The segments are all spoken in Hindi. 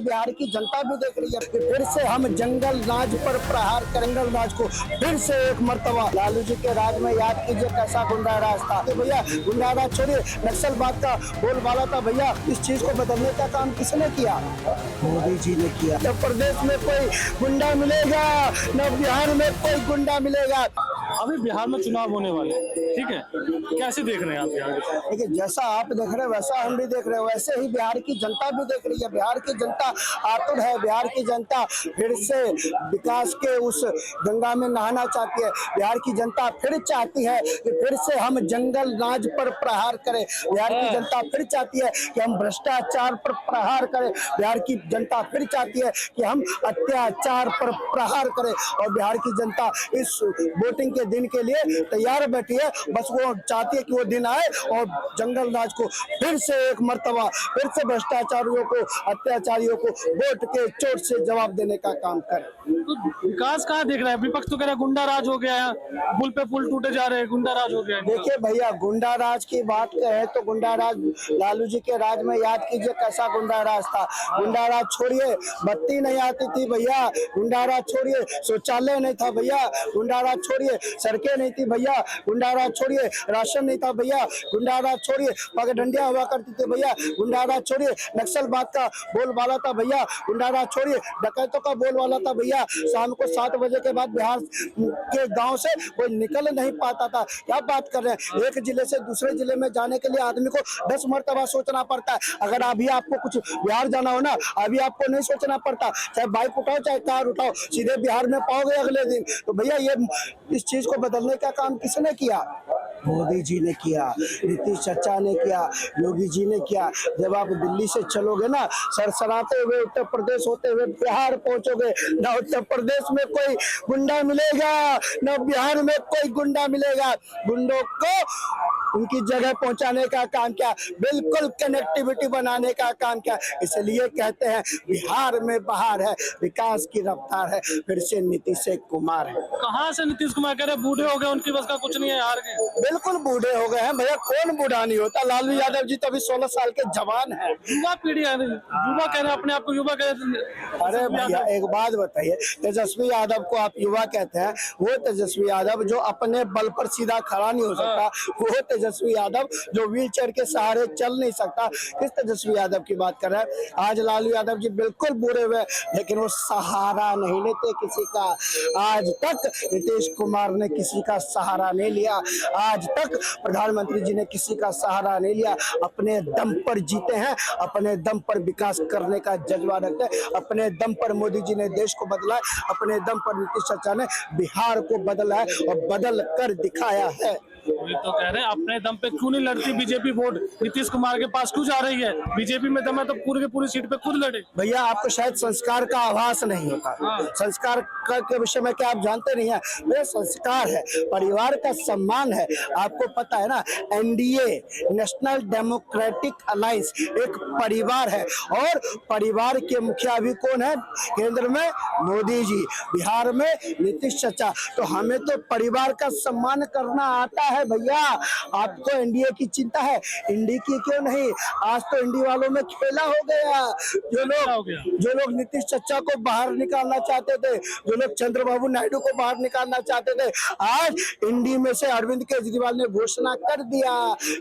बिहार की जनता भी देख रही है कि फिर से हम जंगल राज पर प्रहार करेंगे। जंगल राज को फिर से एक मर्तबा लालू जी के राज में याद कीजिए कैसा गुंडा राज था। तो भैया गुंडा राज छोड़िए, नक्सलवाद का बोलबाला था भैया। इस चीज को बदलने का काम किसने किया? मोदी जी ने किया। न प्रदेश में कोई गुंडा मिलेगा, न बिहार में कोई गुंडा मिलेगा। अभी बिहार में चुनाव होने वाले, ठीक है, कैसे देख रहे हैं आप बिहार को? देखिए जैसा आप देख रहे हैं वैसा हम भी देख रहे हैं, वैसे ही बिहार की जनता भी देख रही है। बिहार की जनता आतुर है, बिहार की जनता फिर से विकास के उस गंगा में नहाना चाहती है। बिहार की जनता फिर चाहती है कि फिर से हम जंगल राज पर प्रहार करें। बिहार की जनता फिर चाहती है कि हम भ्रष्टाचार पर प्रहार करें। बिहार की जनता फिर चाहती है कि हम अत्याचार पर प्रहार करें। और बिहार की जनता इस वोटिंग के दिन के लिए तैयार बैठी है। बस वो चाहती है कि वो दिन आए और जंगल राज को फिर से एक मर्तबा फिर से भ्रष्टाचारियों को, अत्याचारियों को वोट के चोट से जवाब देने का काम करे। तो विकास कहाँ देख रहा है? विपक्ष तो कह रहा है गुंडा राज हो गया है, पुल पे पुल टूटे जा रहे हैं, गुंडा राज हो गया है। देखिए भैया गुंडा राज की बात कहे तो गुंडा राज लालू जी के राज में याद कीजिए कैसा गुंडा राज था। गुंडा राज छोड़िए, बत्ती नहीं आती थी भैया। गुंडा राज छोड़िए, शौचालय नहीं था भैया। गुंडा राज छोड़िए, सड़कें नहीं थी भैया। गुंडा राज छोड़िए, राशन नहीं था भैया। गुंडा राज छोड़िए, पगडंडियां हुआ करती थी भैया। गुंडा राज छोड़िए, नक्सलवाद का बोलबाला था भैया। गुंडा राज छोड़िए, डकैतों का बोलबाला था भैया। शाम को 7 बजे के बाद बिहार के गांव से कोई निकल नहीं पाता था। क्या बात कर रहे हैं? एक जिले से दूसरे जिले में जाने के लिए आदमी को 10 मरतबा सोचना पड़ता है। अगर अभी आपको कुछ बिहार जाना हो ना, अभी आपको नहीं सोचना पड़ता। चाहे बाइक उठाओ चाहे कार उठाओ, सीधे बिहार में पाओगे अगले दिन। तो भैया ये इस चीज को बदलने का काम किसने किया? मोदी जी ने किया, नीतीश चाचा ने किया, योगी जी ने किया। जब आप दिल्ली से चलोगे ना, सरसराते हुए उत्तर प्रदेश होते हुए बिहार पहुंचोगे, ना उत्तर प्रदेश में कोई गुंडा मिलेगा, ना बिहार में कोई गुंडा मिलेगा। गुंडों को उनकी जगह पहुंचाने का काम क्या? बिल्कुल कनेक्टिविटी बनाने का काम क्या? इसलिए कहते हैं बिहार में बहार है, विकास की रफ्तार है, फिर से नीतीश कुमार है। कहाँ से नीतीश कुमार कह रहे हैं बूढ़े हो गए, उनकी बस का कुछ नहीं है, हार गए। बिल्कुल बूढ़े हो गए हैं भैया, कौन बूढ़ा नहीं होता। लालू यादव जी तो अभी 16 साल के जवान हैं। युवा पीढ़ी है, युवा कह रहे हैं अपने आप को, युवा कह रहे हैं। अरे भैया एक बात बताइए, तेजस्वी यादव को आप युवा कहते हैं? वो तेजस्वी यादव जो अपने बल पर सीधा खड़ा नहीं हो सकता, वो तेजस्वी यादव जो व्हील चेयर के सहारे चल नहीं सकता, किस तेजस्वी यादव की बात कर रहे हैं? आज लालू यादव जी बिल्कुल बूढ़े हुए, लेकिन वो सहारा नहीं लेते किसी का। आज तक नीतीश कुमार ने किसी का सहारा नहीं लिया, आज तक प्रधानमंत्री जी ने किसी का सहारा नहीं लिया। अपने दम पर जीते हैं, अपने दम पर विकास करने का जज्बा रखते हैं। अपने दम पर मोदी जी ने देश को बदला है, अपने दम पर नीतीश चाचा ने बिहार को बदला है और बदल कर दिखाया है। वही तो कह रहे हैं, अपने दम पे क्यों नहीं लड़ती बीजेपी वोट? नीतीश कुमार के पास क्यों जा रही है? बीजेपी में दम है तो पूरी की पूरी सीट पे खुद लड़े। भैया आपको शायद संस्कार का आभास नहीं होता। संस्कार के विषय में क्या आप जानते नहीं है? ये संस्कार है, परिवार का सम्मान है। आपको पता है ना, एनडीए नेशनल डेमोक्रेटिक अलायंस एक परिवार है, और परिवार के मुखिया भी कौन है? केंद्र में मोदी जी, बिहार में नीतीश चाचा। तो हमें तो परिवार का सम्मान करना आता है भैया। आपको एनडीए की चिंता है, एनडीए की क्यों नहीं? आज तो एनडीए वालों में खेला हो गया। जो लोग नीतीश चाचा को बाहर निकालना चाहते थे, जो लोग चंद्रबाबू नायडू को बाहर निकालना चाहते थे, आज एनडीए में से अरविंद केजरीवाल ने घोषणा कर दिया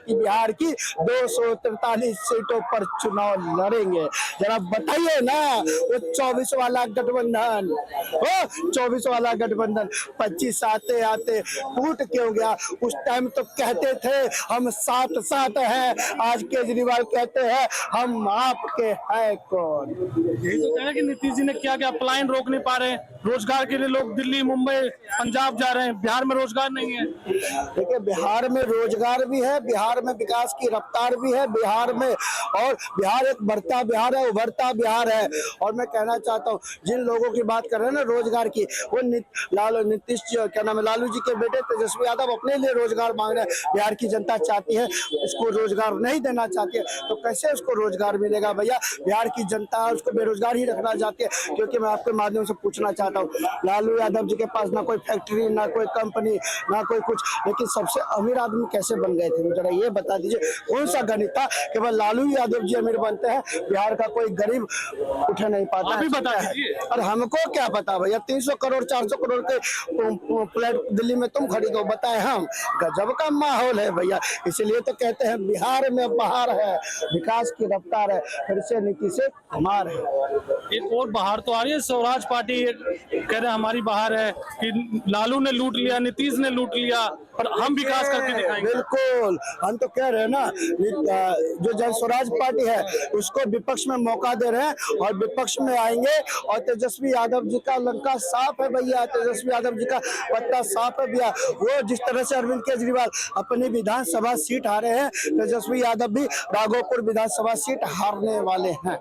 कि बिहार की 243 सीटों पर चुनाव लड़ेंगे। जरा बताइए ना, वो 24 वाला गठबंधन, वो 24 वाला गठबंधन 25 आते आते टूट क्यों गया? उस टाइम तो कहते थे हम साथ साथ हैं, आज केजरीवाल कहते हैं हम आपके हैं कौन? यही तो कह रहे हैं कि नीतीश जी ने क्या क्या पलायन रोक नहीं पा रहे। रोजगार के लिए लोग दिल्ली, मुंबई, पंजाब जा रहे हैं, बिहार में रोजगार नहीं है। देखिए बिहार में रोजगार भी है, बिहार में विकास की रफ्तार भी है बिहार में, और बिहार एक बढ़ता बिहार है, उभरता बिहार है। और मैं कहना चाहता हूँ, जिन लोगों की बात कर रहे हैं ना रोजगार की, वो नीतीश क्या नाम है, लालू जी के बेटे तेजस्वी यादव अपने लिए रोजगार रोजगार मांग रहे हैं। बिहार की जनता चाहती है इसको रोजगार नहीं देना चाहती है, तो कैसे उसको रोजगार मिलेगा भैया? बिहार की जनता उसको बेरोजगार ही रखना चाहती है। क्योंकि मैं आपके माध्यम से पूछना चाहता हूँ, लालू यादव जी के पास ना कोई फैक्ट्री, ना कोई कंपनी, ना कोई कुछ, लेकिन सबसे अमीर आदमी कैसे बन गए थे? जरा ये बता दीजिए, कौन सा गणित था? केवल लालू यादव जी अमीर बनते हैं, बिहार का कोई गरीब उठे नहीं पाता आप ही है। बता दीजिए। और हमको क्या पता भैया? 300 करोड़ 400 करोड़ के फ्लैट दिल्ली में तुम खरीदो, बताए हम? गजब का माहौल है भैया। इसलिए तो कहते हैं बिहार में बहार है, विकास की रफ्तार है, फिर से नीतीश कुमार है। एक और बाहर तो आ रही है, स्वराज पार्टी कह रहे हैं हमारी बाहर है कि लालू ने लूट लिया, नीतीश ने लूट लिया, पर हम विकास करके दिखाएंगे। बिल्कुल, हम तो कह रहे हैं ना, जो जन स्वराज पार्टी है उसको विपक्ष में मौका दे रहे हैं और विपक्ष में आएंगे। और तेजस्वी यादव जी का लंका साफ है भैया, तेजस्वी यादव जी का पत्ता साफ है भैया। वो जिस तरह से अरविंद केजरीवाल अपनी विधानसभा सीट हारे हैं, तेजस्वी यादव भी राघोपुर विधानसभा सीट हारने वाले हैं।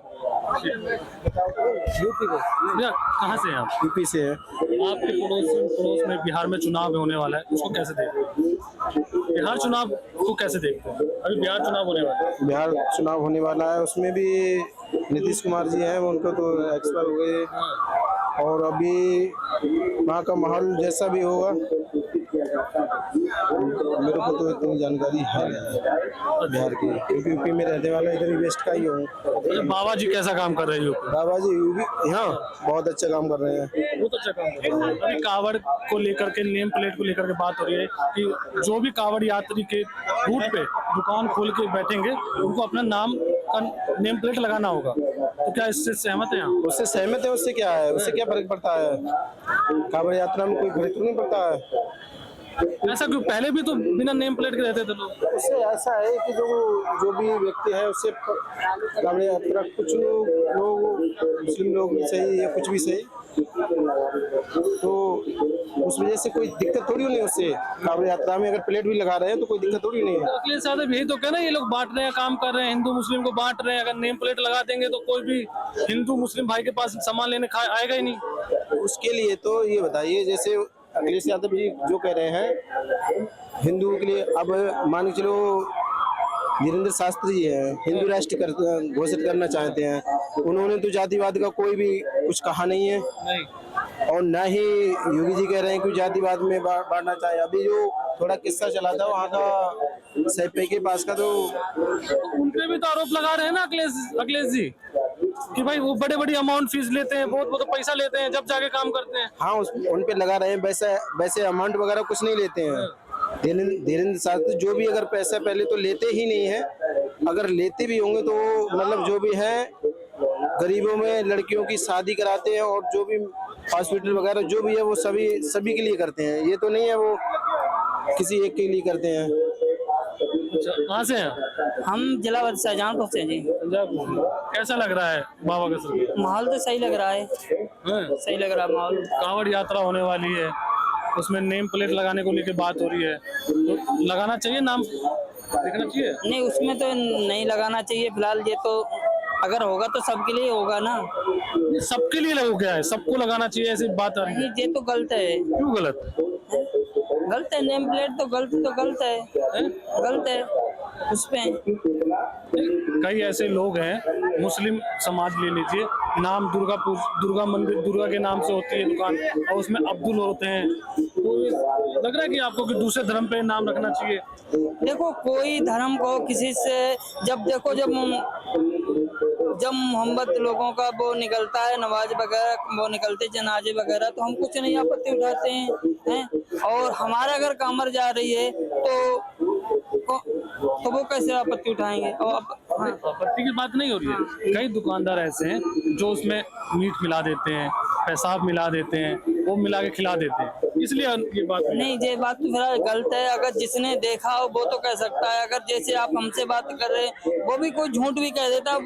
भैया कहाँ से हैं आप? यूपी से है। आपके पड़ोस में बिहार में चुनाव होने वाला है, उसको कैसे देखते हैं? बिहार चुनाव को कैसे देखते हैं? अभी बिहार चुनाव होने वाला है। बिहार चुनाव होने वाला है, उसमें भी नीतीश कुमार जी हैं, उनको तो एक्सपायर हो गए। और अभी वहाँ का माहौल जैसा भी होगा, मेरे को तो इतनी जानकारी है नहीं बिहार की, क्योंकि यूपी में रहने वाला, इधर वेस्ट का ही हूँ। अच्छा, बाबा जी कैसा काम कर रहे हैं यूपी? बाबा जी यहाँ बहुत अच्छा काम कर रहे हैं। बहुत अच्छा काम कर रहे हैं। अभी कावड़ को लेकर के, नेम प्लेट को लेकर के बात हो रही है कि जो भी कावड़ यात्री के रूट पे दुकान खोल के बैठेंगे उनको अपना नाम का नेम प्लेट लगाना होगा। तो क्या इससे सहमत हैं आप? उससे सहमत है? उससे क्या है, उससे क्या फर्क पड़ता है? कांवड़ यात्रा में कोई फर्क नहीं पड़ता है। ऐसा क्यों? पहले भी तो बिना नेम प्लेट के रहते थे लोग। उससे ऐसा है कि जो भी व्यक्ति है उससे कांवड़ यात्रा, कुछ लोग मुस्लिम लोग भी सही या कुछ भी सही, तो उस वजह से कोई दिक्कत थोड़ी नहीं। उससे कांवड़ यात्रा में अगर प्लेट भी लगा रहे हैं तो कोई दिक्कत थोड़ी नहीं है। तो अखिलेश यादव यही तो कहना, ये लोग बांट रहे हैं, काम कर रहे हैं, हिंदू मुस्लिम को बांट रहे हैं। अगर नेम प्लेट लगा देंगे तो कोई भी हिंदू मुस्लिम भाई के पास सामान लेने आएगा ही नहीं। उसके लिए तो ये बताइए, जैसे अखिलेश यादव जी जो कह रहे हैं हिंदुओं के लिए, अब मान के चलो वीरेंद्र शास्त्री जी हैं, हिंदू राष्ट्र घोषित करना चाहते हैं, उन्होंने तो जातिवाद का कोई भी कुछ कहा नहीं है। और ना ही योगी जी कह रहे हैं कि जातिवाद में बांटना चाहिए। अभी जो थोड़ा किस्सा चला था वहाँ का सैपे के पास का, तो उनपे भी तो आरोप लगा रहे हैं ना अखिलेश जी कि भाई वो बड़े बड़ी अमाउंट फीस लेते हैं, बहुत पैसा लेते हैं, जब जाके काम करते हैं। हाँ, उन पे लगा रहे हैं। वैसे अमाउंट वगैरह कुछ नहीं लेते हैं। धीरेन्द्र शास्त्री जो भी अगर पैसा पहले तो लेते ही नहीं है, अगर लेते भी होंगे तो मतलब जो भी है गरीबों में लड़कियों की शादी कराते हैं, और जो भी हॉस्पिटल वगैरह जो भी है वो सभी के लिए करते हैं। ये तो नहीं है वो किसी एक के लिए करते हैं। अच्छा, कहाँ से हैं? हम जिला शाहजहांपुर से जी। कैसा लग रहा है बाबा का सरकार? माहौल तो सही लग रहा है, सही लग रहा है माहौल। कांवड़ यात्रा होने वाली है, उसमें नेम प्लेट लगाने को लेकर बात हो रही है, तो लगाना चाहिए, नाम लिखना चाहिए? नहीं, उसमें तो नहीं लगाना चाहिए फिलहाल। ये तो अगर होगा तो सबके लिए होगा ना। सबके लिए लगो क्या है? सबको लगाना चाहिए, ऐसी बात आ रही है। ये तो गलत है। क्यों गलत? गलत है, नेम प्लेट तो गलत है, गलत है उसपे। कई ऐसे लोग हैं, मुस्लिम समाज ले लीजिए, नाम दुर्गा मंदिर, दुर्गा के नाम से होती है दुकान, और उसमें अब्दुल होते हैं। तो ये लग रहा है कि आपको कि दूसरे धर्म पे नाम रखना चाहिए? देखो, कोई धर्म को किसी से जब मोहम्मद लोगों का वो निकलता है, नमाज वगैरह वो निकलते जनाजे वगैरह, तो हम कुछ नहीं आपत्ति उठाते हैं। और हमारा अगर कामर जा रही है तो वो कैसे आपत्ति उठाएंगे? और आपत्ति की बात नहीं हो रही है। कई दुकानदार ऐसे हैं जो उसमें मीट मिला देते हैं, पेशाब मिला देते हैं, वो मिला के खिला देते हैं, इसलिए ये बात नहीं। ये बात तो फिर गलत है। अगर जिसने देखा हो वो तो कह सकता है। अगर जैसे आप हमसे बात कर रहे हैं, वो भी कोई झूठ भी कह देता।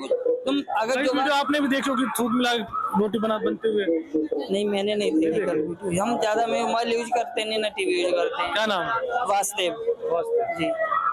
तुम अगर जो वीडियो आपने भी देखी होगी, थूक मिला रोटी बनते हुए। नहीं, मैंने नहीं देखी कल वीडियो। हम ज्यादा मोबाइल यूज करते नहीं ना टीवी यूज करते हैं। क्या नाम है? वासुदेव जी।